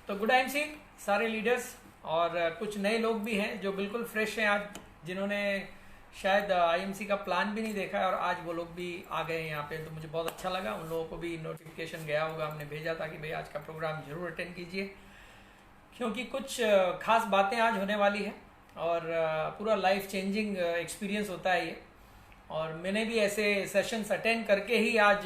तो good IMC सारे leaders और कुछ नए लोग भी हैं जो बिल्कुल फ्रेश हैं आज, जिन्होंने शायद आईएमसी का प्लान भी नहीं देखा है और आज वो लोग भी आ गए हैं यहाँ पे। तो मुझे बहुत अच्छा लगा, उन लोगों को भी नोटिफिकेशन गया होगा, हमने भेजा था कि भाई आज का प्रोग्राम जरूर अटेंड कीजिए, क्योंकि कुछ खास बातें आज होने वाली है और पूरा लाइफ चेंजिंग एक्सपीरियंस होता है ये। और मैंने भी ऐसे सेशंस अटेंड करके ही आज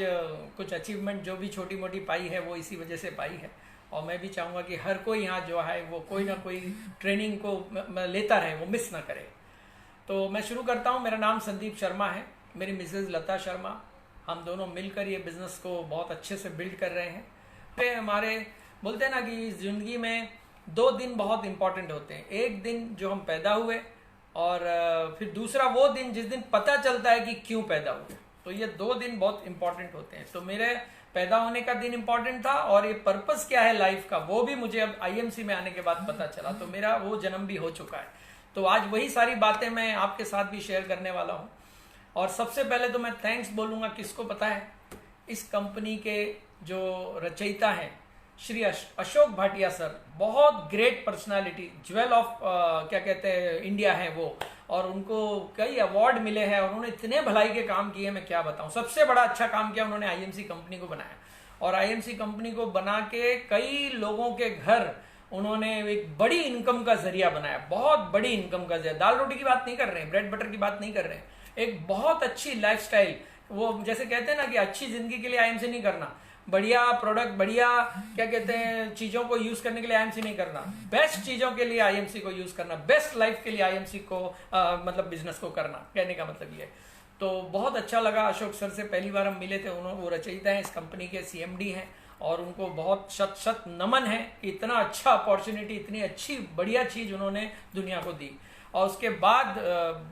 कुछ अचीवमेंट जो भी छोटी मोटी पाई है वो इसी वजह से पाई है। और मैं भी चाहूँगा कि हर कोई यहाँ जो है वो कोई ना कोई ट्रेनिंग को लेता रहे, वो मिस ना करे। तो मैं शुरू करता हूँ। मेरा नाम संदीप शर्मा है, मेरी मिसेज़ लता शर्मा, हम दोनों मिलकर ये बिज़नेस को बहुत अच्छे से बिल्ड कर रहे हैं। फिर हमारे बोलते हैं ना कि ज़िंदगी में 2 दिन बहुत इंपॉर्टेंट होते हैं। एक दिन जो हम पैदा हुए और फिर दूसरा वो दिन जिस दिन पता चलता है कि क्यों पैदा हुए। तो ये 2 दिन बहुत इंपॉर्टेंट होते हैं। तो मेरे पैदा होने का दिन इंपॉर्टेंट था और ये पर्पस क्या है लाइफ का वो भी मुझे अब आईएमसी में आने के बाद पता चला। तो मेरा वो जन्म भी हो चुका है। तो आज वही सारी बातें मैं आपके साथ भी शेयर करने वाला हूँ। और सबसे पहले तो मैं थैंक्स बोलूँगा, किसको पता है, इस कंपनी के जो रचयिता हैं श्री अशोक भाटिया सर, बहुत ग्रेट पर्सनालिटी, ज्वेल ऑफ क्या कहते हैं इंडिया है वो, और उनको कई अवार्ड मिले हैं और उन्होंने इतने भलाई के काम किए, मैं क्या बताऊं। सबसे बड़ा अच्छा काम किया उन्होंने, आईएमसी कंपनी को बनाया और आईएमसी कंपनी को बना के कई लोगों के घर उन्होंने एक बड़ी इनकम का जरिया बनाया, बहुत बड़ी इनकम का जरिया। दाल रोटी की बात नहीं कर रहे हैं, ब्रेड बटर की बात नहीं कर रहे हैं, एक बहुत अच्छी लाइफस्टाइल। वो जैसे कहते हैं ना कि अच्छी जिंदगी के लिए आईएमसी नहीं करना, बढ़िया प्रोडक्ट, बढ़िया क्या कहते हैं चीजों को यूज करने के लिए आईएमसी नहीं करना, बेस्ट चीजों के लिए आईएमसी को यूज करना, बेस्ट लाइफ के लिए आईएमसी को मतलब बिजनेस को करना, कहने का मतलब ये। तो बहुत अच्छा लगा, अशोक सर से पहली बार हम मिले थे। उन्होंने, वो रचयिता हैं इस कंपनी के, सीएमडी हैं, और उनको बहुत शत शत नमन है कि इतना अच्छा अपॉर्चुनिटी, इतनी अच्छी बढ़िया चीज उन्होंने दुनिया को दी। और उसके बाद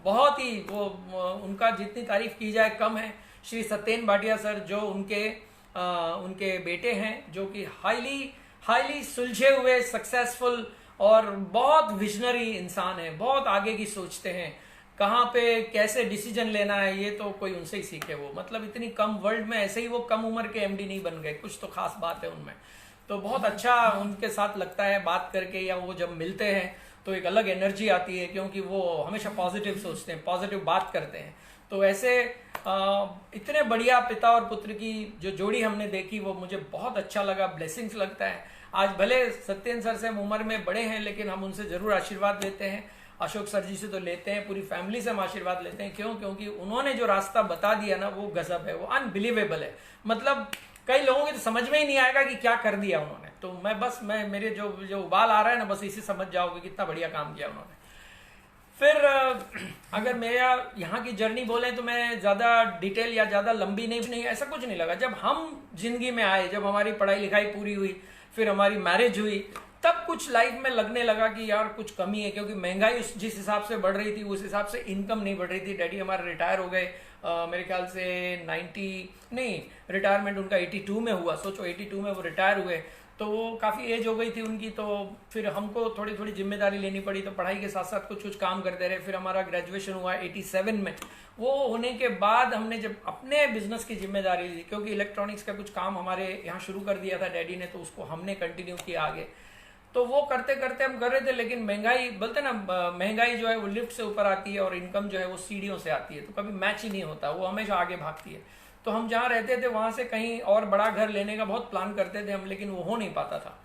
बहुत ही वो उनका जितनी तारीफ की जाए कम है। श्री सत्येन भाटिया सर जो उनके बेटे हैं, जो कि हाईली सुलझे हुए, सक्सेसफुल और बहुत विजनरी इंसान है, बहुत आगे की सोचते हैं, कहाँ पे कैसे डिसीजन लेना है ये तो कोई उनसे ही सीखे। वो मतलब इतनी कम वर्ल्ड में ऐसे ही वो कम उम्र के एमडी नहीं बन गए, कुछ तो खास बात है उनमें। तो बहुत अच्छा उनके साथ लगता है बात करके, या वो जब मिलते हैं तो एक अलग एनर्जी आती है, क्योंकि वो हमेशा पॉजिटिव सोचते हैं, पॉजिटिव बात करते हैं। तो ऐसे इतने बढ़िया पिता और पुत्र की जो जोड़ी हमने देखी वो मुझे बहुत अच्छा लगा, ब्लेसिंग्स लगता है। आज भले सत्येन सर से हम उम्र में बड़े हैं, लेकिन हम उनसे जरूर आशीर्वाद लेते हैं। अशोक सर जी से तो लेते हैं, पूरी फैमिली से हम आशीर्वाद लेते हैं। क्यों? क्योंकि उन्होंने जो रास्ता बता दिया ना वो गजब है, वो अनबिलीवेबल है। मतलब कई लोगों की तो समझ में ही नहीं आएगा कि क्या कर दिया उन्होंने। तो मैं मेरे जो उबाल आ रहा है ना, बस इसी समझ जाओगे कितना बढ़िया काम किया उन्होंने। फिर अगर मेरा यहाँ की जर्नी बोले तो मैं ज़्यादा डिटेल या ज़्यादा लंबी नहीं, ऐसा कुछ नहीं लगा। जब हम जिंदगी में आए, जब हमारी पढ़ाई लिखाई पूरी हुई, फिर हमारी मैरिज हुई, तब कुछ लाइफ में लगने लगा कि यार कुछ कमी है, क्योंकि महंगाई जिस हिसाब से बढ़ रही थी उस हिसाब से इनकम नहीं बढ़ रही थी। डैडी हमारे रिटायर हो गए, मेरे ख्याल से 90 नहीं, रिटायरमेंट उनका 82 में हुआ। सोचो 82 में वो रिटायर हुए, तो वो काफ़ी एज हो गई थी उनकी। तो फिर हमको थोड़ी थोड़ी जिम्मेदारी लेनी पड़ी, तो पढ़ाई के साथ साथ कुछ काम करते रहे। फिर हमारा ग्रेजुएशन हुआ 87 में। वो होने के बाद हमने जब अपने बिजनेस की जिम्मेदारी ली, क्योंकि इलेक्ट्रॉनिक्स का कुछ काम हमारे यहाँ शुरू कर दिया था डैडी ने, तो उसको हमने कंटिन्यू किया आगे। तो वो करते करते हम कर रहे थे, लेकिन महंगाई, बोलते ना महंगाई जो है वो लिफ्ट से ऊपर आती है और इनकम जो है वो सीढ़ियों से आती है, तो कभी मैच ही नहीं होता, वो हमेशा आगे भागती है। तो हम जहाँ रहते थे वहाँ से कहीं और बड़ा घर लेने का बहुत प्लान करते थे हम, लेकिन वो हो नहीं पाता था।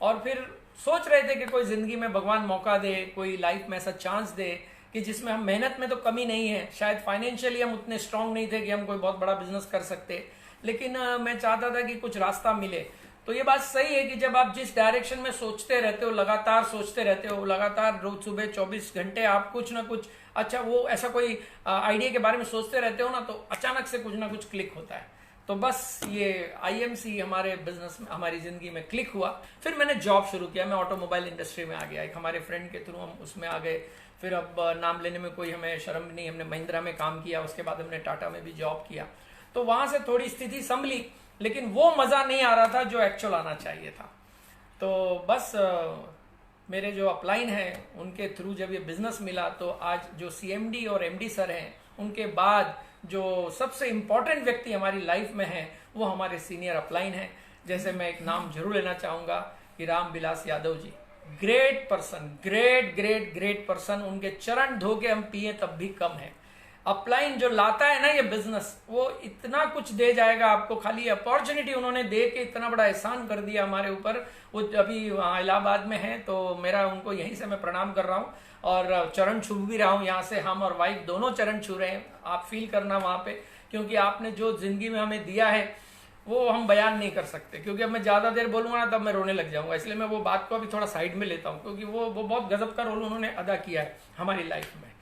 और फिर सोच रहे थे कि कोई जिंदगी में भगवान मौका दे, कोई लाइफ में ऐसा चांस दे कि जिसमें हम, मेहनत में तो कमी नहीं है, शायद फाइनेंशियली हम उतने स्ट्रांग नहीं थे कि हम कोई बहुत बड़ा बिजनेस कर सकते, लेकिन मैं चाहता था कि कुछ रास्ता मिले। तो ये बात सही है कि जब आप जिस डायरेक्शन में सोचते रहते हो, लगातार सोचते रहते हो, लगातार रोज सुबह 24 घंटे आप कुछ ना कुछ अच्छा वो ऐसा कोई आइडिया के बारे में सोचते रहते हो ना, तो अचानक से कुछ ना कुछ क्लिक होता है। तो बस ये आईएमसी हमारे बिजनेस में, हमारी जिंदगी में क्लिक हुआ। फिर मैंने जॉब शुरू किया, मैं ऑटोमोबाइल इंडस्ट्री में आ गया, एक हमारे फ्रेंड के थ्रू हम उसमें आ गए। फिर अब नाम लेने में कोई हमें शर्म नहीं, हमने महिंद्रा में काम किया, उसके बाद हमने टाटा में भी जॉब किया। तो वहां से थोड़ी स्थिति संभली, लेकिन वो मजा नहीं आ रहा था जो एक्चुअल आना चाहिए था। तो बस मेरे जो अपलाइन है उनके थ्रू जब ये बिजनेस मिला, तो आज जो सीएमडी और एमडी सर हैं, उनके बाद जो सबसे इम्पोर्टेंट व्यक्ति हमारी लाइफ में है वो हमारे सीनियर अपलाइन हैं। जैसे मैं एक नाम जरूर लेना चाहूँगा कि Ram Vilas Yadav ji great person, great great great person. उनके चरण धो के हम पिए तब भी कम है। अपलाइन जो लाता है ना ये बिजनेस, वो इतना कुछ दे जाएगा आपको। खाली अपॉर्चुनिटी उन्होंने दे के इतना बड़ा एहसान कर दिया हमारे ऊपर। वो अभी इलाहाबाद में है, तो मेरा उनको यहीं से मैं प्रणाम कर रहा हूँ और चरण छू भी रहा हूँ। यहाँ से हम और वाइफ दोनों चरण छू रहे हैं। आप फील करना वहाँ पे, क्योंकि आपने जो जिंदगी में हमें दिया है वो हम बयान नहीं कर सकते, क्योंकि अब मैं ज्यादा देर बोलूंगा ना तब मैं रोने लग जाऊंगा। इसलिए मैं वो बात को अभी थोड़ा साइड में लेता हूँ, क्योंकि वो बहुत गजब का रोल उन्होंने अदा किया है हमारी लाइफ में।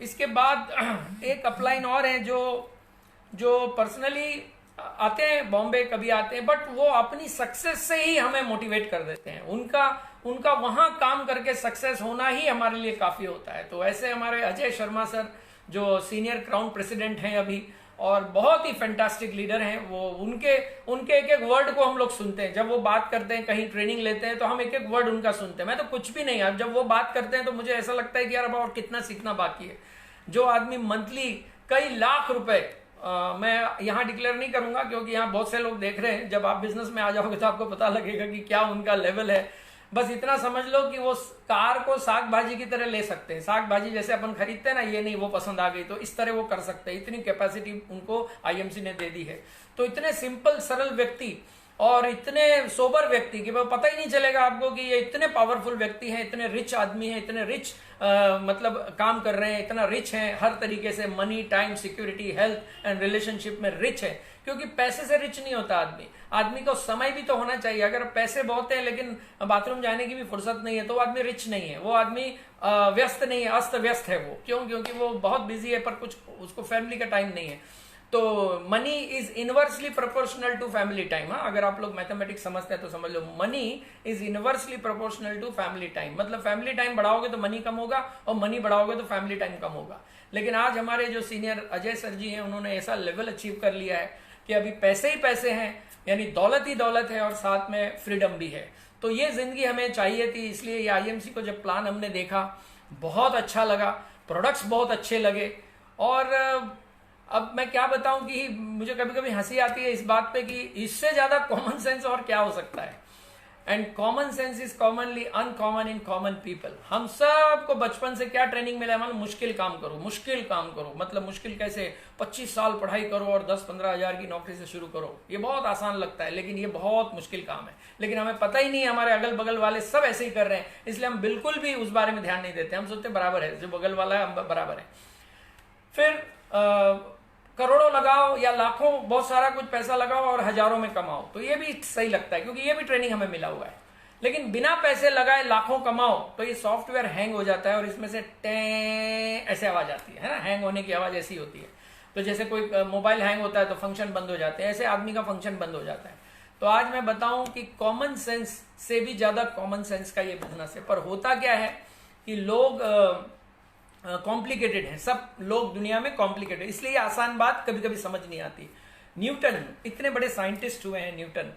इसके बाद एक अपलाइन और है जो पर्सनली आते हैं बॉम्बे, कभी आते हैं, बट वो अपनी सक्सेस से ही हमें मोटिवेट कर देते हैं। उनका वहां काम करके सक्सेस होना ही हमारे लिए काफी होता है। तो ऐसे हमारे अजय शर्मा सर जो सीनियर क्राउन प्रेसिडेंट हैं अभी, और बहुत ही फैंटास्टिक लीडर हैं वो। उनके एक एक वर्ड को हम लोग सुनते हैं। जब वो बात करते हैं, कहीं ट्रेनिंग लेते हैं, तो हम एक एक वर्ड उनका सुनते हैं। मैं तो कुछ भी नहीं, अब जब वो बात करते हैं तो मुझे ऐसा लगता है कि यार अब और कितना सीखना बाकी है। जो आदमी मंथली कई लाख रुपए, मैं यहाँ डिक्लेयर नहीं करूंगा क्योंकि यहाँ बहुत से लोग देख रहे हैं। जब आप बिजनेस में आ जाओगे तो आपको पता लगेगा कि क्या उनका लेवल है। बस इतना समझ लो कि वो कार को साग भाजी की तरह ले सकते हैं। साग भाजी जैसे अपन खरीदते हैं ना, ये नहीं वो पसंद आ गई, तो इस तरह वो कर सकते हैं। इतनी कैपेसिटी उनको आईएमसी ने दे दी है। तो इतने सिंपल सरल व्यक्ति और इतने सोबर व्यक्ति कि पता ही नहीं चलेगा आपको कि ये इतने पावरफुल व्यक्ति हैं, इतने रिच आदमी हैं, इतने रिच मतलब काम कर रहे हैं, इतना रिच हैं हर तरीके से, money, time, security, health and relationship में रिच है। क्योंकि पैसे से रिच नहीं होता आदमी को समय भी तो होना चाहिए। अगर पैसे बहुत हैं लेकिन बाथरूम जाने की भी फुर्सत नहीं है तो वो आदमी रिच नहीं है, वो आदमी व्यस्त नहीं है, अस्त व्यस्त है वो। क्यों? क्योंकि वो बहुत बिजी है पर कुछ उसको फैमिली का टाइम नहीं है। तो money is inversely proportional to family time. अगर आप लोग मैथमेटिक्स समझते हैं तो समझ लो, money is inversely proportional to family time. मतलब फैमिली टाइम बढ़ाओगे तो मनी कम होगा और मनी बढ़ाओगे तो फैमिली टाइम कम होगा। लेकिन आज हमारे जो सीनियर अजय सर जी हैं, उन्होंने ऐसा लेवल अचीव कर लिया है कि अभी पैसे ही पैसे हैं, यानी दौलत ही दौलत है और साथ में फ्रीडम भी है। तो ये जिंदगी हमें चाहिए थी। इसलिए ये आईएमसी को जब प्लान हमने देखा बहुत अच्छा लगा, प्रोडक्ट्स बहुत अच्छे लगे। और अब मैं क्या बताऊं कि मुझे कभी कभी हंसी आती है इस बात पे कि इससे ज्यादा कॉमन सेंस और क्या हो सकता है। And common sense is commonly uncommon in common people. हम सबको बचपन से क्या ट्रेनिंग मिला है? मतलब मुश्किल काम करो, मुश्किल काम करो। मतलब मुश्किल कैसे? 25 साल पढ़ाई करो और 10-15 हजार की नौकरी से शुरू करो। ये बहुत आसान लगता है लेकिन ये बहुत मुश्किल काम है। लेकिन हमें पता ही नहीं है, हमारे अगल बगल वाले सब ऐसे ही कर रहे हैं, इसलिए हम बिल्कुल भी उस बारे में ध्यान नहीं देते। हम सोचते बराबर है, जो बगल वाला है हम बराबर है। फिर करोड़ों लगाओ या लाखों, बहुत सारा कुछ पैसा लगाओ और हजारों में कमाओ, तो ये भी सही लगता है क्योंकि ये भी ट्रेनिंग हमें मिला हुआ है। लेकिन बिना पैसे लगाए लाखों कमाओ तो ये सॉफ्टवेयर हैंग हो जाता है और इसमें से टे ऐसे आवाज आती है ना, हैंग होने की आवाज ऐसी होती है। तो जैसे कोई मोबाइल हैंग होता है तो फंक्शन बंद हो जाते हैं, ऐसे आदमी का फंक्शन बंद हो जाता है। तो आज मैं बताऊं कि कॉमन सेंस से भी ज्यादा कॉमन सेंस का ये बिजनेस है। पर होता क्या है कि लोग कॉम्प्लिकेटेड है, सब लोग दुनिया में कॉम्प्लिकेटेड, इसलिए आसान बात कभी कभी समझ नहीं आती। न्यूटन, इतने बड़े साइंटिस्ट हुए हैं न्यूटन,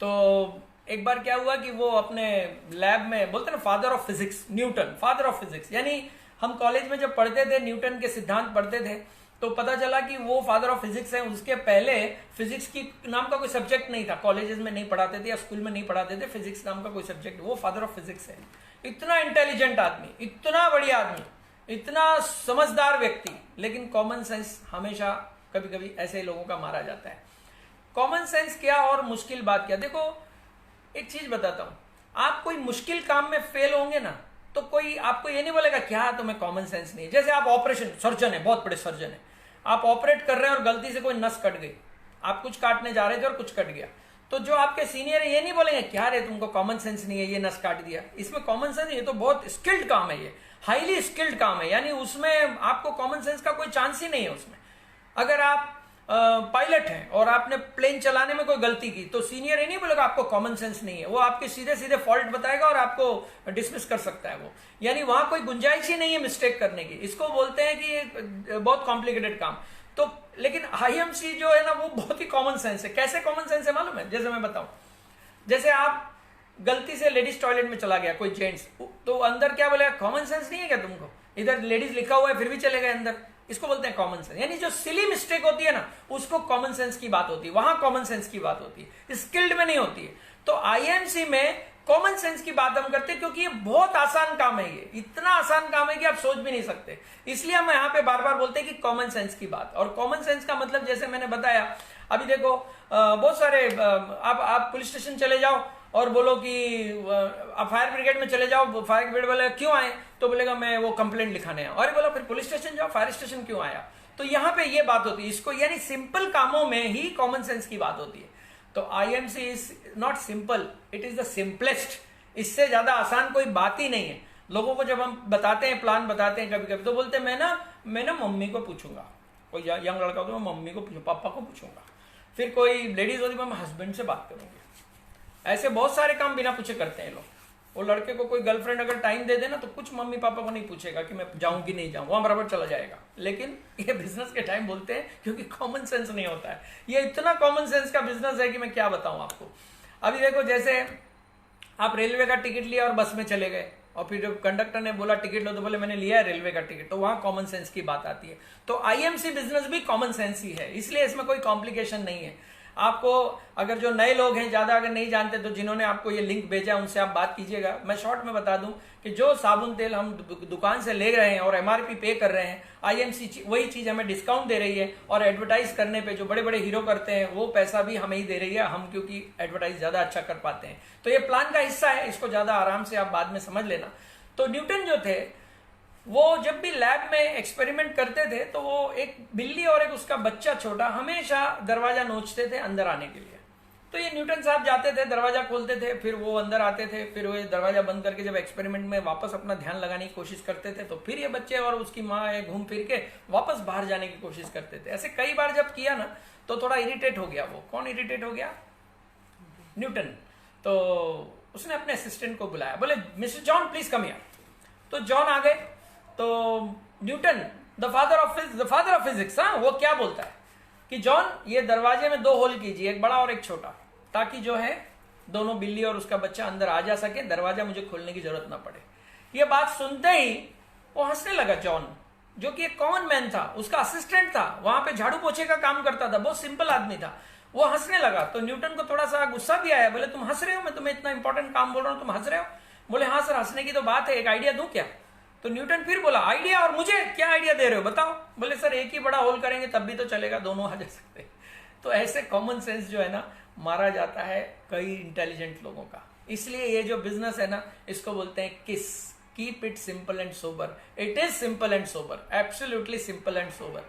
तो एक बार क्या हुआ कि वो अपने लैब में, बोलते ना father of physics, Newton father of physics. यानी हम कॉलेज में जब पढ़ते थे, न्यूटन के सिद्धांत पढ़ते थे, तो पता चला कि वो फादर ऑफ फिजिक्स है। उसके पहले फिजिक्स की नाम का कोई सब्जेक्ट नहीं था, कॉलेजेस में नहीं पढ़ाते थे या स्कूल में नहीं पढ़ाते थे फिजिक्स नाम का कोई सब्जेक्ट। वो फादर ऑफ फिजिक्स है। इतना इंटेलिजेंट आदमी, इतना बढ़िया आदमी, इतना समझदार व्यक्ति, लेकिन कॉमन सेंस हमेशा कभी कभी ऐसे लोगों का मारा जाता है। कॉमन सेंस क्या और मुश्किल बात क्या? देखो एक चीज बताता हूं, आप कोई मुश्किल काम में फेल होंगे ना तो कोई आपको ये नहीं बोलेगा क्या तुम्हें कॉमन सेंस नहीं है। जैसे आप ऑपरेशन, सर्जन है, बहुत बड़े सर्जन है, आप ऑपरेट कर रहे हैं और गलती से कोई नस कट गई, आप कुछ काटने जा रहे थे और कुछ कट गया, तो जो आपके सीनियर है ये नहीं बोलेंगे क्या रे तुमको कॉमन सेंस नहीं है, ये नस काट दिया। इसमें कॉमन सेंस, ये तो बहुत स्किल्ड काम है, ये हाईली स्किल्ड काम है, यानी उसमें आपको कॉमन सेंस का कोई चांस ही नहीं है उसमें। अगर आप पायलट हैं और आपने प्लेन चलाने में कोई गलती की तो सीनियर ये नहीं बोलेगा आपको कॉमन सेंस नहीं है, वो आपके सीधे सीधे फॉल्ट बताएगा और आपको डिसमिस कर सकता है वो। यानी वहां कोई गुंजाइश ही नहीं है मिस्टेक करने की। इसको बोलते हैं कि ये बहुत कॉम्प्लिकेटेड काम। तो लेकिन आईएमसी जो है ना वो बहुत ही कॉमन सेंस है। कैसे कॉमन सेंस है मालूम है? जैसे मैं बताऊं, जैसे आप गलती से लेडीज टॉयलेट में चला गया कोई जेंट्स, तो अंदर क्या बोलेगा कॉमन सेंस नहीं है क्या तुमको, इधर लेडीज लिखा हुआ है फिर भी चले गए अंदर, इसको बोलते हैं कॉमन सेंस। यानी जो सिली मिस्टेक होती है ना उसको कॉमन सेंस की बात होती है, वहां कॉमन सेंस की बात होती है, स्किल्ड में नहीं होती है। तो आईएमसी में कॉमन सेंस की बात हम करते हैं, क्योंकि ये बहुत आसान काम है, ये इतना आसान काम है कि आप सोच भी नहीं सकते। इसलिए हम यहाँ पे बार बार बोलते हैं कि कॉमन सेंस की बात। और कॉमन सेंस का मतलब जैसे मैंने बताया, अभी देखो बहुत सारे आप पुलिस स्टेशन चले जाओ और बोलो कि आप फायर ब्रिगेड में चले जाओ, फायर ब्रिगेड वाले क्यों आए, तो बोलेगा मैं वो कंप्लेंट लिखाने आया। और बोलो फिर पुलिस स्टेशन जाओ, फायर स्टेशन क्यों आया। तो यहाँ पे ये बात होती है, इसको यानी सिंपल कामों में ही कॉमन सेंस की बात होती है। तो IMC is not simple, it is the simplest. इससे ज्यादा आसान कोई बात ही नहीं है। लोगों को जब हम बताते हैं, प्लान बताते हैं कभी कभी, तो बोलते हैं मैं ना मम्मी को पूछूंगा। कोई यंग लड़का हो तो मैं मम्मी को पूछूंगा, पापा को पूछूंगा। फिर कोई लेडीज होती है, मैं हस्बैंड से बात करूंगी। ऐसे बहुत सारे काम बिना पूछे करते हैं लोग। वो लड़के को कोई गर्लफ्रेंड अगर टाइम दे देना तो कुछ मम्मी पापा को नहीं पूछेगा कि मैं जाऊं कि नहीं जाऊं, वहां बराबर चला जाएगा। लेकिन ये बिजनेस के टाइम बोलते हैं क्योंकि कॉमन सेंस नहीं होता है। ये इतना कॉमन सेंस का बिजनेस है कि मैं क्या बताऊं आपको। अभी देखो, जैसे आप रेलवे का टिकट लिया और बस में चले गए, और फिर जब कंडक्टर ने बोला टिकट लो, तो बोले मैंने लिया है रेलवे का टिकट, तो वहां कॉमन सेंस की बात आती है। तो आईएमसी बिजनेस भी कॉमन सेंस ही है, इसलिए इसमें कोई कॉम्प्लिकेशन नहीं है। आपको अगर जो नए लोग हैं, ज्यादा अगर नहीं जानते, तो जिन्होंने आपको ये लिंक भेजा उनसे आप बात कीजिएगा। मैं शॉर्ट में बता दूं कि जो साबुन तेल हम दुकान से ले रहे हैं और एमआरपी पे कर रहे हैं, आईएमसी वही चीज हमें डिस्काउंट दे रही है, और एडवर्टाइज करने पे जो बड़े बड़े हीरो करते हैं वो पैसा भी हमें ही दे रही है, हम क्योंकि एडवर्टाइज ज्यादा अच्छा कर पाते हैं। तो ये प्लान का हिस्सा है, इसको ज्यादा आराम से आप बाद में समझ लेना। तो न्यूटन जो थे, वो जब भी लैब में एक्सपेरिमेंट करते थे, तो वो एक बिल्ली और एक उसका बच्चा छोटा हमेशा दरवाजा नोचते थे अंदर आने के लिए। तो ये न्यूटन साहब जाते थे, दरवाजा खोलते थे, फिर वो अंदर आते थे, फिर वो दरवाजा बंद करके जब एक्सपेरिमेंट में वापस अपना ध्यान लगाने की कोशिश करते थे, तो फिर ये बच्चे और उसकी माँ घूम फिर के वापस बाहर जाने की कोशिश करते थे। ऐसे कई बार जब किया ना, तो थोड़ा इरिटेट हो गया वो। कौन इरिटेट हो गया? न्यूटन। तो उसने अपने असिस्टेंट को बुलाया, बोले mister John please come here. तो जॉन आ गए। तो Newton the father of physics, हाँ, वो क्या बोलता है कि जॉन ये दरवाजे में 2 होल कीजिए, एक बड़ा और एक छोटा, ताकि जो है दोनों बिल्ली और उसका बच्चा अंदर आ जा सके, दरवाजा मुझे खोलने की जरूरत ना पड़े। ये बात सुनते ही वो हंसने लगा। जॉन, जो कि एक कॉमन मैन था, उसका असिस्टेंट था, वहां पे झाड़ू पोछे का काम करता था, बहुत सिंपल आदमी था, वो हंसने लगा। तो न्यूटन को थोड़ा सा गुस्सा भी आया। बोले तुम हंस रहे हो, मैं तुम्हें इतना इंपॉर्टेंट काम बोल रहा हूं, तुम हंस रहे हो? बोले हाँ सर, हंसने की तो बात है, एक आइडिया दूं क्या? तो न्यूटन फिर बोला आइडिया, और मुझे क्या आइडिया दे रहे हो बताओ? बोले सर एक ही बड़ा होल करेंगे तब भी तो चलेगा, दोनों आ जा सकते। तो ऐसे कॉमन सेंस जो है ना, मारा जाता है कई इंटेलिजेंट लोगों का। इसलिए ये जो बिजनेस है ना, इसको बोलते हैं किस, keep it simple and sober. It is simple and sober, absolutely simple and sober.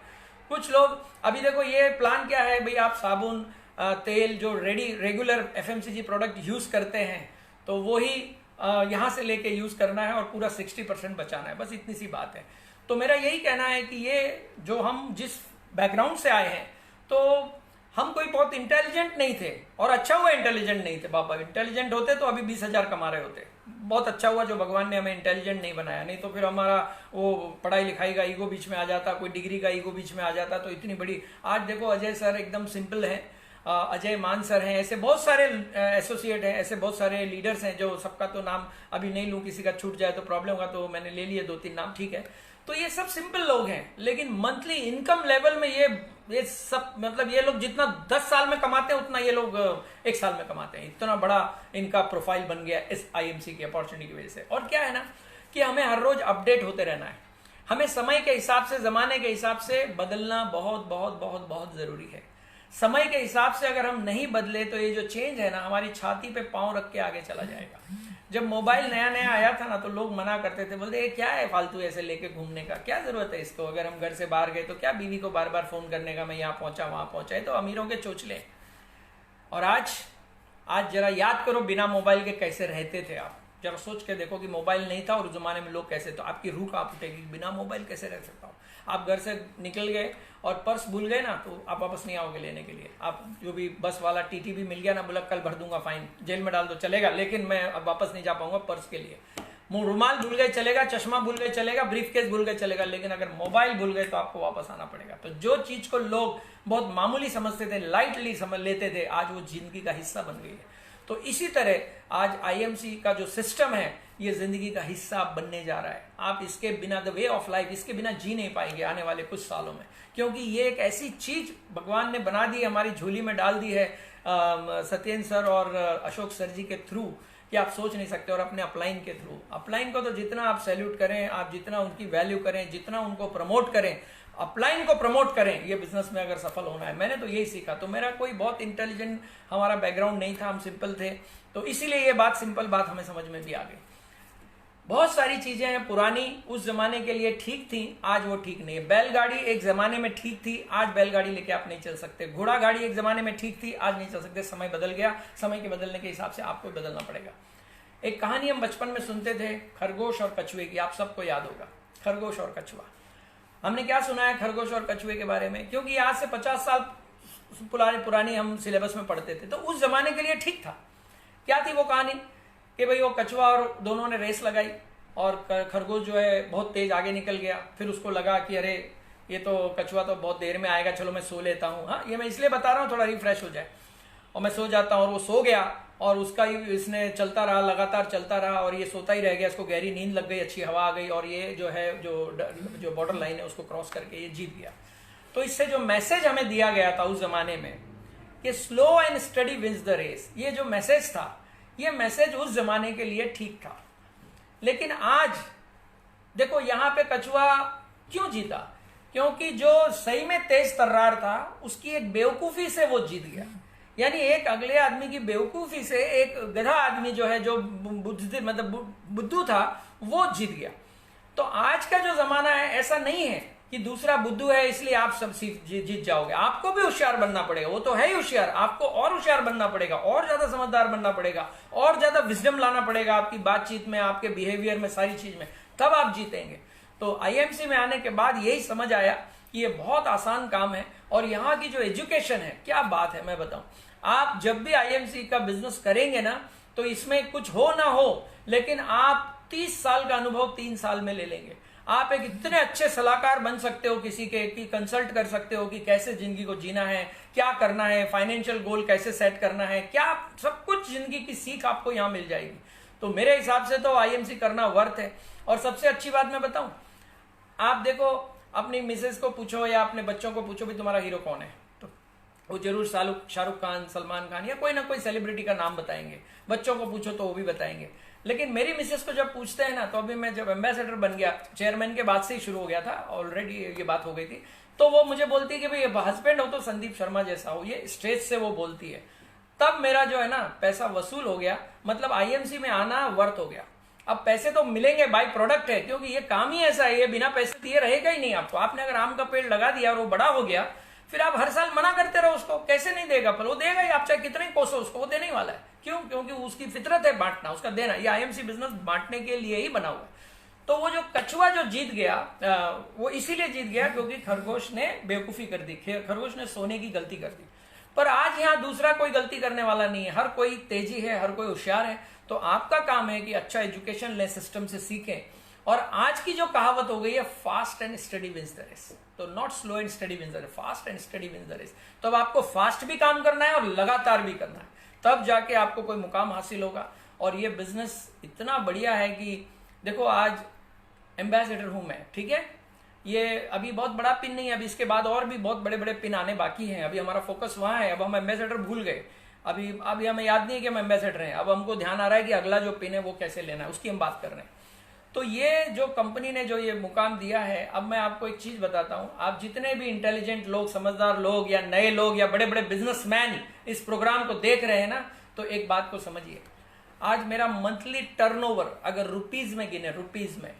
कुछ लोग, अभी देखो ये प्लान क्या है भाई, आप साबुन तेल जो रेगुलर एफएमसीजी प्रोडक्ट यूज करते हैं, तो वो ही यहां से लेके यूज करना है और पूरा 60% बचाना है, बस इतनी सी बात है। तो मेरा यही कहना है कि ये जो हम जिस बैकग्राउंड से आए हैं, तो हम कोई बहुत इंटेलिजेंट नहीं थे, और अच्छा हुआ इंटेलिजेंट नहीं थे। बाबा इंटेलिजेंट होते तो अभी 20,000 कमा रहे होते। बहुत अच्छा हुआ जो भगवान ने हमें इंटेलिजेंट नहीं बनाया, नहीं तो फिर हमारा वो पढ़ाई लिखाई का ईगो बीच में आ जाता, कोई डिग्री का ईगो बीच में आ जाता, तो इतनी बड़ी। आज देखो अजय सर एकदम सिंपल है, अजय मान सर हैं, ऐसे बहुत सारे एसोसिएट हैं, ऐसे बहुत सारे लीडर्स हैं, जो सबका तो नाम अभी नहीं लूं, किसी का छूट जाए तो प्रॉब्लम होगा, तो मैंने ले लिए 2-3 नाम, ठीक है। तो ये सब सिंपल लोग हैं, लेकिन मंथली इनकम लेवल में ये सब, मतलब ये लोग जितना 10 साल में कमाते हैं उतना ये लोग 1 साल में कमाते हैं। इतना बड़ा इनका प्रोफाइल बन गया इस आईएमसी की अपॉर्चुनिटी की वजह से। और क्या है ना कि हमें हर रोज अपडेट होते रहना है, हमें समय के हिसाब से, जमाने के हिसाब से बदलना बहुत बहुत बहुत बहुत जरूरी है। समय के हिसाब से अगर हम नहीं बदले तो ये जो चेंज है ना, हमारी छाती पे पांव रख के आगे चला जाएगा। जब मोबाइल नया नया आया था ना, तो लोग मना करते थे, बोलते ये क्या है फालतू ऐसे लेके घूमने का, क्या जरूरत है इसको, अगर हम घर से बाहर गए तो क्या बीवी को बार बार फोन करने का, मैं यहाँ पहुंचा वहां पहुंचा। है तो अमीरों के चोचले। और आज जरा याद करो बिना मोबाइल के कैसे रहते थे आप। जरा सोच के देखो कि मोबाइल नहीं था और उस जमाने में लोग कैसे, तो आपकी रूह कहाँ फूटेगी, बिना मोबाइल कैसे रह सकता हूँ। आप घर से निकल गए और पर्स भूल गए ना, तो आप वापस नहीं आओगे लेने के लिए। आप जो भी बस वाला टीटी भी मिल गया ना, बोला कल भर दूंगा फाइन, जेल में डाल दो चलेगा, लेकिन मैं अब वापस नहीं जा पाऊंगा पर्स के लिए। मुंह रुमाल भूल गए चलेगा, चश्मा भूल गए चलेगा, ब्रीफ केस भूल गए चलेगा, लेकिन अगर मोबाइल भूल गए तो आपको वापस आना पड़ेगा। तो जो चीज को लोग बहुत मामूली समझते थे, लाइटली समझ लेते थे, आज वो जिंदगी का हिस्सा बन गई है। तो इसी तरह आज आईएमसी का जो सिस्टम है, ये जिंदगी का हिस्सा बनने जा रहा है। आप इसके बिना, द वे ऑफ लाइफ, इसके बिना जी नहीं पाएंगे आने वाले कुछ सालों में, क्योंकि ये एक ऐसी चीज भगवान ने बना दी, हमारी झोली में डाल दी है सत्येंद्र सर और अशोक सर जी के थ्रू, कि आप सोच नहीं सकते। और अपने अपलाइन के थ्रू, अपलाइन को तो जितना आप सैल्यूट करें, आप जितना उनकी वैल्यू करें, जितना उनको प्रमोट करें, अपलाइन को प्रमोट करें, ये बिजनेस में अगर सफल होना है। मैंने तो यही सीखा। तो मेरा कोई बहुत इंटेलिजेंट हमारा बैकग्राउंड नहीं था, हम सिंपल थे, तो इसीलिए ये बात, सिंपल बात हमें समझ में भी आ गई। बहुत सारी चीजें हैं पुरानी, उस जमाने के लिए ठीक थी, आज वो ठीक नहीं है। बैलगाड़ी एक जमाने में ठीक थी, आज बैलगाड़ी लेके आप नहीं चल सकते। घोड़ा गाड़ी एक जमाने में ठीक थी, आज नहीं चल सकते। समय बदल गया, समय के बदलने के हिसाब से आपको बदलना पड़ेगा। एक कहानी हम बचपन में सुनते थे, खरगोश और कछुए की, आप सबको याद होगा, खरगोश और कछुआ। हमने क्या सुना है खरगोश और कछुए के बारे में? क्योंकि आज से 50 साल पुरानी हम सिलेबस में पढ़ते थे, तो उस जमाने के लिए ठीक था। क्या थी वो कहानी कि भाई वो कछुआ और दोनों ने रेस लगाई और खरगोश जो है बहुत तेज आगे निकल गया। फिर उसको लगा कि अरे ये तो कछुआ तो बहुत देर में आएगा, चलो मैं सो लेता हूँ। हाँ, ये मैं इसलिए बता रहा हूँ थोड़ा रिफ्रेश हो जाए। और मैं सो जाता हूँ, और वो सो गया, और उसका इसने चलता रहा, लगातार चलता रहा, और ये सोता ही रह गया। इसको गहरी नींद लग गई, अच्छी हवा आ गई, और ये जो है जो बॉर्डर लाइन है उसको क्रॉस करके ये जीत गया। तो इससे जो मैसेज हमें दिया गया था उस जमाने में कि slow and steady wins the race, ये जो मैसेज था, ये मैसेज उस जमाने के लिए ठीक था। लेकिन आज देखो यहां पे कछुआ क्यों जीता? क्योंकि जो सही में तेज तर्रार था, उसकी एक बेवकूफी से वो जीत गया। यानी एक अगले आदमी की बेवकूफी से एक गधा आदमी जो है, जो बुद्धू था, वो जीत गया। तो आज का जो जमाना है ऐसा नहीं है कि दूसरा बुद्धू है इसलिए आप सब जीत जाओगे। आपको भी होशियार बनना पड़ेगा, वो तो है ही होशियार, आपको और होशियार बनना पड़ेगा, और ज्यादा समझदार बनना पड़ेगा, और ज्यादा विजडम लाना पड़ेगा आपकी बातचीत में, आपके बिहेवियर में, सारी चीज में, तब आप जीतेंगे। तो आईएमसी में आने के बाद यही समझ आया कि ये बहुत आसान काम है। और यहाँ की जो एजुकेशन है, क्या बात है मैं बताऊं। आप जब भी आईएमसी का बिजनेस करेंगे ना, तो इसमें कुछ हो ना हो, लेकिन आप 30 साल का अनुभव 3 साल में ले लेंगे। आप एक इतने अच्छे सलाहकार बन सकते हो किसी के, कि कंसल्ट कर सकते हो कि कैसे जिंदगी को जीना है, क्या करना है, फाइनेंशियल गोल कैसे सेट करना है, क्या सब कुछ जिंदगी की सीख आपको यहाँ मिल जाएगी। तो मेरे हिसाब से तो आईएमसी करना वर्थ है। और सबसे अच्छी बात मैं बताऊं, आप देखो अपनी मिसेस को पूछो या अपने बच्चों को पूछो भी तुम्हारा हीरो कौन है, तो वो जरूर शाहरुख खान, सलमान खान या कोई ना कोई सेलिब्रिटी का नाम बताएंगे। बच्चों को पूछो तो वो भी बताएंगे। लेकिन मेरी मिसेस को जब पूछते हैं ना, तो अभी मैं जब एम्बेसडर बन गया, चेयरमैन के बाद से ही शुरू हो गया था, ऑलरेडी ये बात हो गई थी, तो वो मुझे बोलती है कि भाई हस्बैंड हो तो संदीप शर्मा जैसा हो, ये स्टेज से वो बोलती है। तब मेरा जो है ना पैसा वसूल हो गया, मतलब आईएमसी में आना वर्थ हो गया। अब पैसे तो मिलेंगे, बाई प्रोडक्ट है, क्योंकि ये काम ही ऐसा है, ये बिना पैसे दिए रहेगा ही नहीं आपको। आपने अगर आम का पेड़ लगा दिया और वो बड़ा हो गया, फिर आप हर साल मना करते रहो उसको, कैसे नहीं देगा? पर वो देगा ही, आप चाहे कितने ही कोसो उसको, वो देने ही वाला है। क्यों? क्योंकि उसकी फितरत है बांटना, उसका देना। ये आईएमसी बिजनेस बांटने के लिए ही बना हुआ है। तो वो जो कछुआ जो जीत गया, वो इसीलिए जीत गया क्योंकि खरगोश ने बेवकूफी कर दी, खरगोश ने सोने की गलती कर दी। पर आज यहाँ दूसरा कोई गलती करने वाला नहीं है, हर कोई तेजी है, हर कोई होशियार है। तो आपका काम है कि अच्छा एजुकेशन ले, सिस्टम से सीखें। और आज की जो कहावत हो गई है, fast and steady wins the race, तो not slow and steady wins the race, fast and steady wins the race. तो अब आपको फास्ट भी काम करना है और लगातार भी करना है, तब जाके आपको कोई मुकाम हासिल होगा। और ये बिजनेस इतना बढ़िया है कि देखो, आज एम्बेसडर हूं मैं, ठीक है, ये अभी बहुत बड़ा पिन नहीं है, अभी इसके बाद और भी बहुत बड़े बड़े पिन आने बाकी हैं। अभी हमारा फोकस वहां है, अब हम एम्बेसडर भूल गए, अभी हमें याद नहीं है कि हम एम्बेसडर हैं। अब हमको ध्यान आ रहा है कि अगला जो पिन है वो कैसे लेना है, उसकी हम बात कर रहे हैं। तो ये जो कंपनी ने जो ये मुकाम दिया है, अब मैं आपको एक चीज बताता हूं, आप जितने भी इंटेलिजेंट लोग, समझदार लोग, या नए लोग, या बड़े बड़े बिजनेसमैन इस प्रोग्राम को देख रहे हैं ना, तो एक बात को समझिए, आज मेरा मंथली टर्नओवर अगर रुपीज में गिने, रुपीज में,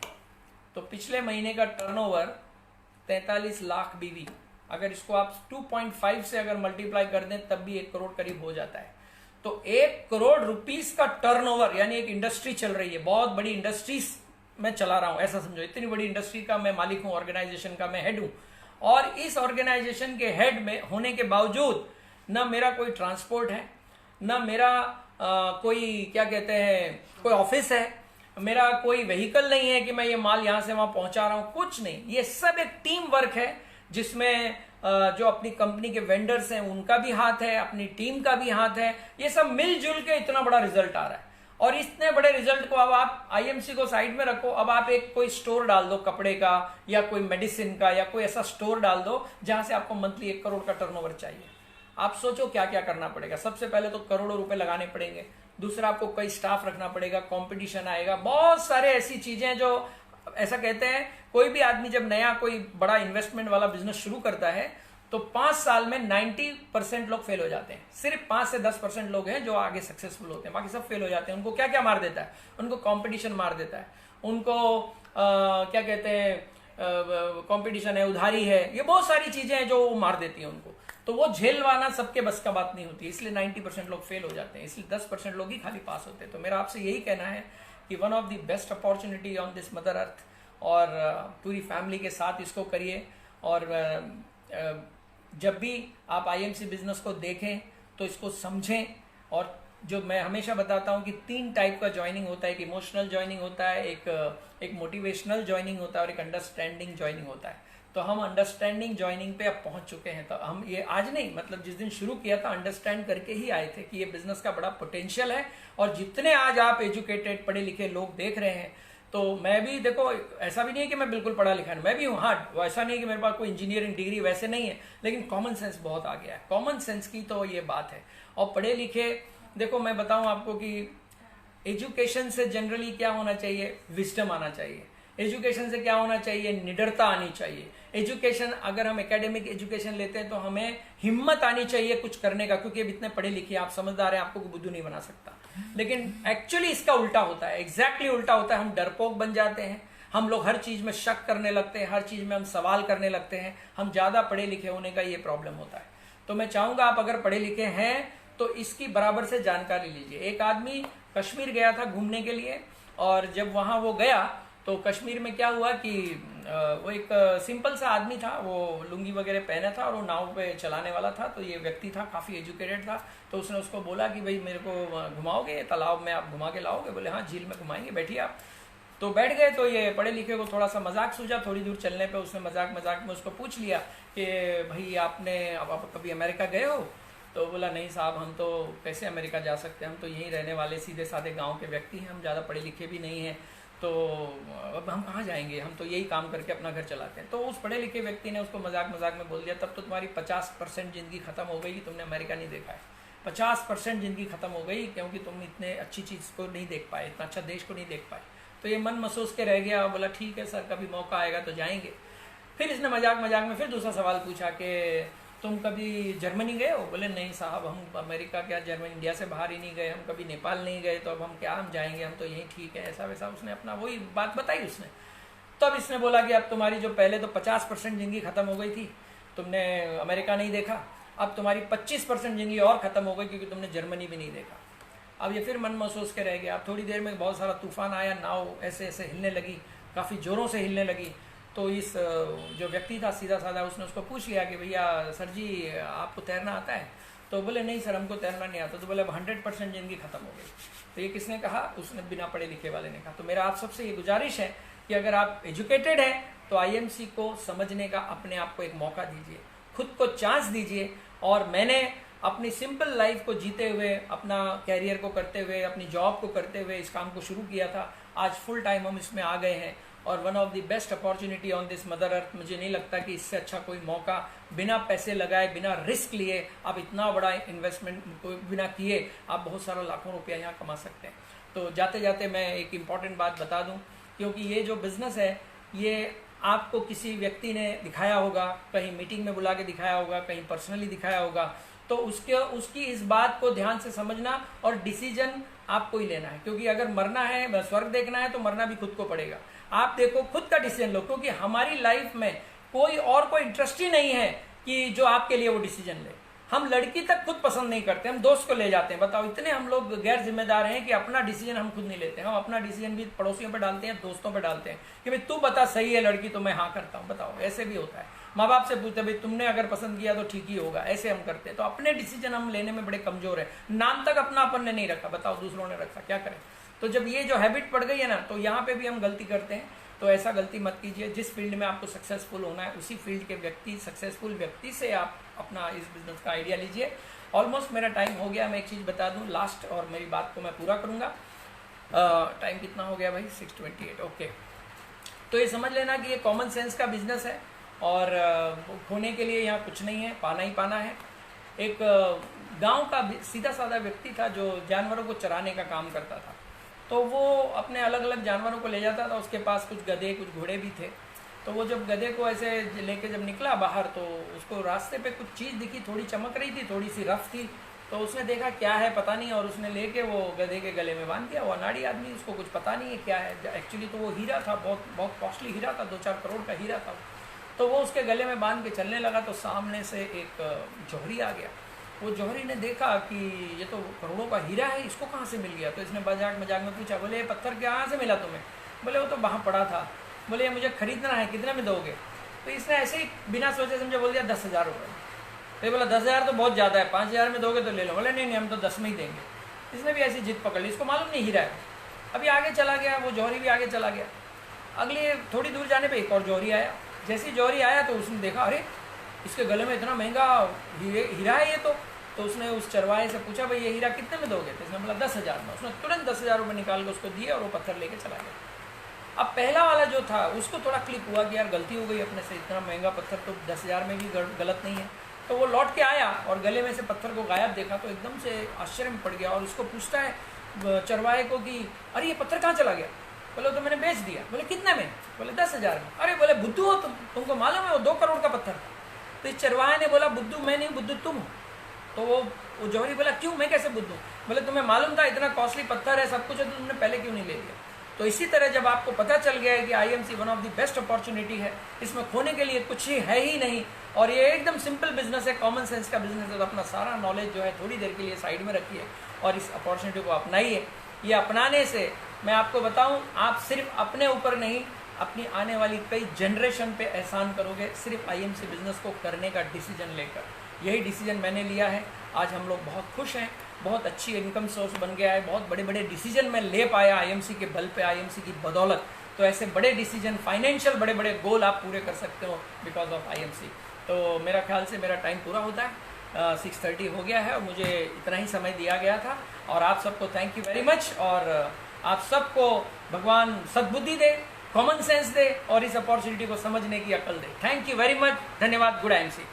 तो पिछले महीने का टर्नओवर 43 लाख बीवी, अगर इसको आप 2.5 से अगर मल्टीप्लाई कर दें तब भी 1 करोड़ करीब हो जाता है। तो 1 करोड़ रुपीस का टर्नओवर, यानी एक इंडस्ट्री चल रही है, बहुत बड़ी इंडस्ट्रीज मैं चला रहा हूं, ऐसा समझो। इतनी बड़ी इंडस्ट्री का मैं मालिक हूं, ऑर्गेनाइजेशन का मैं हेड हूं। और इस ऑर्गेनाइजेशन के हेड में होने के बावजूद ना मेरा कोई ट्रांसपोर्ट है, ना मेरा कोई क्या कहते हैं, कोई ऑफिस है, मेरा कोई व्हीकल नहीं है कि मैं ये माल यहां से वहां पहुंचा रहा हूं, कुछ नहीं। ये सब एक टीम वर्क है, जिसमें जो अपनी कंपनी के वेंडर्स हैं उनका भी हाथ है, अपनी टीम का भी हाथ है। ये सब मिलजुल के इतना बड़ा रिजल्ट आ रहा है। और इतने बड़े रिजल्ट को अब आप आईएमसी को साइड में रखो, अब आप एक कोई स्टोर डाल दो कपड़े का, या कोई मेडिसिन का, या कोई ऐसा स्टोर डाल दो जहां से आपको मंथली 1 करोड़ का टर्नओवर चाहिए। आप सोचो क्या क्या करना पड़ेगा। सबसे पहले तो करोड़ों रुपए लगाने पड़ेंगे, दूसरा आपको कई स्टाफ रखना पड़ेगा, कंपटीशन आएगा, बहुत सारे ऐसी चीजें जो ऐसा कहते हैं कोई भी आदमी जब नया कोई बड़ा इन्वेस्टमेंट वाला बिजनेस शुरू करता है तो 5 साल में 90% लोग फेल हो जाते हैं। सिर्फ 5 से 10% लोग हैं जो आगे सक्सेसफुल होते हैं, बाकी सब फेल हो जाते हैं। उनको क्या क्या मार देता है? उनको कंपटीशन मार देता है, उनको क्या कहते हैं कंपटीशन है, उधारी है, ये बहुत सारी चीजें हैं जो मार देती हैं उनको। तो वो झेलवाना सबके बस का बात नहीं होती, इसलिए 90% लोग फेल हो जाते हैं, इसलिए 10% लोग ही खाली पास होते हैं। तो मेरा आपसे यही कहना है कि one of the best opportunity on this mother earth, और पूरी फैमिली के साथ इसको करिए। और जब भी आप आईएमसी बिजनेस को देखें तो इसको समझें। और जो मैं हमेशा बताता हूं कि 3 टाइप का ज्वाइनिंग होता है, एक इमोशनल ज्वाइनिंग होता है, एक मोटिवेशनल ज्वाइनिंग होता है, और एक अंडरस्टैंडिंग ज्वाइनिंग होता है। तो हम अंडरस्टैंडिंग ज्वाइनिंग पे अब पहुंच चुके हैं। तो हम ये आज नहीं, मतलब जिस दिन शुरू किया था अंडरस्टैंड करके ही आए थे कि ये बिजनेस का बड़ा पोटेंशियल है। और जितने आज आप एजुकेटेड पढ़े लिखे लोग देख रहे हैं, तो मैं भी देखो, ऐसा भी नहीं है कि मैं बिल्कुल पढ़ा लिखा नहीं, मैं भी हूँ। हाँ, ऐसा नहीं है कि मेरे पास कोई इंजीनियरिंग डिग्री वैसे नहीं है, लेकिन कॉमन सेंस बहुत आ गया है। कॉमन सेंस की तो ये बात है। और पढ़े लिखे, देखो मैं बताऊं आपको कि एजुकेशन से जनरली क्या होना चाहिए, विजडम आना चाहिए। एजुकेशन से क्या होना चाहिए, निडरता आनी चाहिए। एजुकेशन, अगर हम एकेडमिक एजुकेशन लेते हैं तो हमें हिम्मत आनी चाहिए कुछ करने का, क्योंकि अब इतने पढ़े लिखे आप समझदार हैं, आपको बुद्धू नहीं बना सकता। लेकिन एक्चुअली इसका उल्टा होता है, एग्जैक्टली उल्टा होता है। हम डरपोक बन जाते हैं, हम लोग हर चीज में शक करने लगते हैं, हर चीज में हम सवाल करने लगते हैं। हम ज्यादा पढ़े लिखे होने का ये प्रॉब्लम होता है। तो मैं चाहूंगा आप अगर पढ़े लिखे हैं तो इसकी बराबर से जानकारी लीजिए। एक आदमी कश्मीर गया था घूमने के लिए, और जब वहां वो गया तो कश्मीर में क्या हुआ कि वो एक सिंपल सा आदमी था, वो लुंगी वगैरह पहना था और वो नाव पे चलाने वाला था। तो ये व्यक्ति था, काफ़ी एजुकेटेड था। तो उसने उसको बोला कि भाई मेरे को घुमाओगे, तालाब में आप घुमा के लाओगे? बोले हाँ, झील में घुमाएंगे, बैठिए आप। तो बैठ गए। तो ये पढ़े लिखे को थोड़ा सा मजाक सूझा। थोड़ी दूर चलने पे उसने मजाक में उसको पूछ लिया कि भाई आप कभी अमेरिका गए हो? तो बोला नहीं साहब, हम तो कैसे अमेरिका जा सकते हैं, हम तो यहीं रहने वाले सीधे साधे गाँव के व्यक्ति हैं, हम ज़्यादा पढ़े लिखे भी नहीं हैं, तो अब हम कहाँ जाएंगे, हम तो यही काम करके अपना घर चलाते हैं। तो उस पढ़े लिखे व्यक्ति ने उसको मजाक में बोल दिया, तब तो तुम्हारी 50% ज़िंदगी ख़त्म हो गई, तुमने अमेरिका नहीं देखा है। 50% ज़िंदगी ख़त्म हो गई क्योंकि तुम इतने अच्छी चीज़ को नहीं देख पाए, इतना अच्छा देश को नहीं देख पाए। तो ये मन महसूस के रह गया। बोला ठीक है सर, कभी मौका आएगा तो जाएंगे। फिर इसने मजाक में फिर दूसरा सवाल पूछा कि तुम कभी जर्मनी गए हो? बोले नहीं साहब, हम अमेरिका क्या जर्मनी, इंडिया से बाहर ही नहीं गए, हम कभी नेपाल नहीं गए, तो अब हम क्या, हम जाएंगे, हम तो यहीं ठीक है, ऐसा वैसा उसने अपना वही बात बताई उसने। तब इसने बोला कि अब तुम्हारी जो पहले तो 50% ज़िंदगी ख़त्म हो गई थी, तुमने अमेरिका नहीं देखा, अब तुम्हारी 25% ज़िंदगी और ख़त्म हो गई क्योंकि तुमने जर्मनी भी नहीं देखा। अब ये फिर मन महसूस के रह गया। अब थोड़ी देर में बहुत सारा तूफान आया, नाव ऐसे ऐसे हिलने लगी, काफ़ी ज़ोरों से हिलने लगी। तो इस जो व्यक्ति था सीधा साधा, उसने उसको पूछ लिया कि भैया सर जी आपको तैरना आता है? तो बोले नहीं सर, हमको तैरना नहीं आता। तो बोले अब 100% ज़िंदगी ख़त्म हो गई। तो ये किसने कहा? उसने बिना पढ़े लिखे वाले ने कहा। तो मेरा आप सबसे ये गुजारिश है कि अगर आप एजुकेटेड हैं तो आईएमसी को समझने का अपने आप को एक मौका दीजिए, खुद को चांस दीजिए। और मैंने अपनी सिंपल लाइफ को जीते हुए, अपना कैरियर को करते हुए, अपनी जॉब को करते हुए इस काम को शुरू किया था। आज फुल टाइम हम इसमें आ गए हैं, और one of the best opportunity on this mother earth. मुझे नहीं लगता कि इससे अच्छा कोई मौका, बिना पैसे लगाए, बिना रिस्क लिए आप इतना बड़ा इन्वेस्टमेंट बिना किए आप बहुत सारा लाखों रुपया यहाँ कमा सकते हैं। तो जाते जाते मैं एक इम्पॉर्टेंट बात बता दूं, क्योंकि ये जो बिज़नेस है ये आपको किसी व्यक्ति ने दिखाया होगा, कहीं मीटिंग में बुला के दिखाया होगा, कहीं पर्सनली दिखाया होगा, तो उसकी इस बात को ध्यान से समझना और डिसीजन आपको ही लेना है। क्योंकि अगर मरना है, स्वर्ग देखना है, तो मरना भी खुद को पड़ेगा। आप देखो, खुद का डिसीजन लो, क्योंकि हमारी लाइफ में कोई इंटरेस्ट ही नहीं है कि जो आपके लिए वो डिसीजन ले। हम लड़की तक खुद पसंद नहीं करते, हम दोस्त को ले जाते हैं। बताओ, इतने हम लोग गैर जिम्मेदार हैं कि अपना डिसीजन हम खुद नहीं लेते हैं। हम अपना डिसीजन भी पड़ोसियों पे डालते हैं, दोस्तों पे डालते हैं कि भाई तू बता सही है लड़की तो मैं हाँ करता हूँ। बताओ, ऐसे भी होता है। माँ बाप से पूछते भाई तुमने अगर पसंद किया तो ठीक ही होगा, ऐसे हम करते हैं। तो अपने डिसीजन हम लेने में बड़े कमजोर है। नाम तक अपना अपन ने नहीं रखा, बताओ दूसरों ने रखा, क्या करें। तो जब ये जो हैबिट पड़ गई है ना, तो यहाँ पे भी हम गलती करते हैं। तो ऐसा गलती मत कीजिए। जिस फील्ड में आपको सक्सेसफुल होना है उसी फील्ड के व्यक्ति, सक्सेसफुल व्यक्ति से आप अपना इस बिजनेस का आइडिया लीजिए। ऑलमोस्ट मेरा टाइम हो गया। मैं एक चीज़ बता दूं लास्ट, और मेरी बात को मैं पूरा करूंगा। टाइम कितना हो गया भाई? 6:28। ओके, तो ये समझ लेना कि ये कॉमन सेंस का बिजनेस है, और खोने के लिए यहाँ कुछ नहीं है, पाना ही पाना है। एक गांव का सीधा साधा व्यक्ति था जो जानवरों को चराने का काम करता था। तो वो अपने अलग अलग जानवरों को ले जाता था, उसके पास कुछ गधे कुछ घोड़े भी थे। तो वो जब गधे को ऐसे लेके जब निकला बाहर, तो उसको रास्ते पे कुछ चीज़ दिखी, थोड़ी चमक रही थी, थोड़ी सी रफ थी। तो उसने देखा क्या है पता नहीं, और उसने लेके वो गधे के गले में बांध दिया। वो अनाड़ी आदमी, उसको कुछ पता नहीं है क्या है। एक्चुअली तो वो हीरा था, बहुत बहुत कॉस्टली हीरा था, 2-4 करोड़ का हीरा था। तो वो उसके गले में बांध के चलने लगा, तो सामने से एक जौहरी आ गया। वो जौहरी ने देखा कि ये तो करोड़ों का हीरा है, इसको कहाँ से मिल गया। तो इसने मजाक मजाक में पूछा, बोले ये पत्थर कहाँ से मिला तुम्हें। बोले वो तो वहाँ पड़ा था। बोले ये मुझे खरीदना है, कितने में दोगे। तो इसने ऐसे ही बिना सोचे समझे बोल दिया 10,000 रुपये। तो ये बोला 10,000 तो बहुत ज़्यादा है, 5,000 में दोगे तो ले लो। बोले नहीं नहीं, हम तो 10 में ही देंगे। इसने भी ऐसी जिद पकड़ ली, इसको मालूम नहीं हीरा है। अभी आगे चला गया, वो जौहरी भी आगे चला गया। अगली थोड़ी दूर जाने पर एक और जौहरी आया। जैसे ही जौहरी आया तो उसने देखा, अरे इसके गले में इतना महंगा हीरा है ये तो उसने उस चरवाहे से पूछा, भाई ये हीरा कितने में दोगे। तो उसने बोला 10,000 में। उसने तुरंत 10,000 रुपये निकाल के उसको दिए और वो पत्थर लेके चला गया। अब पहला वाला जो था उसको थोड़ा क्लिक हुआ कि यार गलती हो गई अपने से, इतना महंगा पत्थर तो 10,000 में भी गलत नहीं है। तो वो लौट के आया और गले में से पत्थर को गायब देखा, तो एकदम से आश्चर्य में पड़ गया और उसको पूछता है चरवाहे को कि अरे ये पत्थर कहाँ चला गया। बोले तो मैंने बेच दिया। बोले कितने में। बोले 10,000 में। अरे बोले बुद्धू हो तुमको मालूम है वो 2 करोड़ का पत्थर। तो इस चरवाहे ने बोला बुद्धू मैं नहीं, बुद्धू तुम हो। तो वो जौहरी बोला क्यों, मैं कैसे बुद्धू। बोले तुम्हें मालूम था इतना कॉस्टली पत्थर है, सब कुछ है, तो तुमने पहले क्यों नहीं ले लिया। तो इसी तरह जब आपको पता चल गया है कि IMC one of the best opportunity है, इसमें खोने के लिए कुछ ही है ही नहीं, और ये एकदम सिंपल बिजनेस है, कॉमन सेंस का बिजनेस है, तो अपना सारा नॉलेज जो है थोड़ी देर के लिए साइड में रखिए और इस अपॉर्चुनिटी को अपनाइए। ये अपनाने से मैं आपको बताऊं, आप सिर्फ अपने ऊपर नहीं, अपनी आने वाली कई जनरेशन पे एहसान करोगे, सिर्फ आईएमसी बिजनेस को करने का डिसीजन लेकर। यही डिसीजन मैंने लिया है। आज हम लोग बहुत खुश हैं, बहुत अच्छी इनकम सोर्स बन गया है, बहुत बड़े बड़े डिसीजन मैं ले पाया आईएमसी के बल पे, आईएमसी की बदौलत। तो ऐसे बड़े डिसीजन, फाइनेंशियल बड़े बड़े गोल आप पूरे कर सकते हो बिकॉज ऑफ आईएमसी। तो मेरा ख्याल से मेरा टाइम पूरा होता है, 6:30 हो गया है और मुझे इतना ही समय दिया गया था। और आप सबको थैंक यू वेरी मच, और आप सबको भगवान सद्बुद्धि दे, कॉमन सेंस दे और इस अपॉर्चुनिटी को समझने की अकल दे। थैंक यू वेरी मच, धन्यवाद। Good IMC.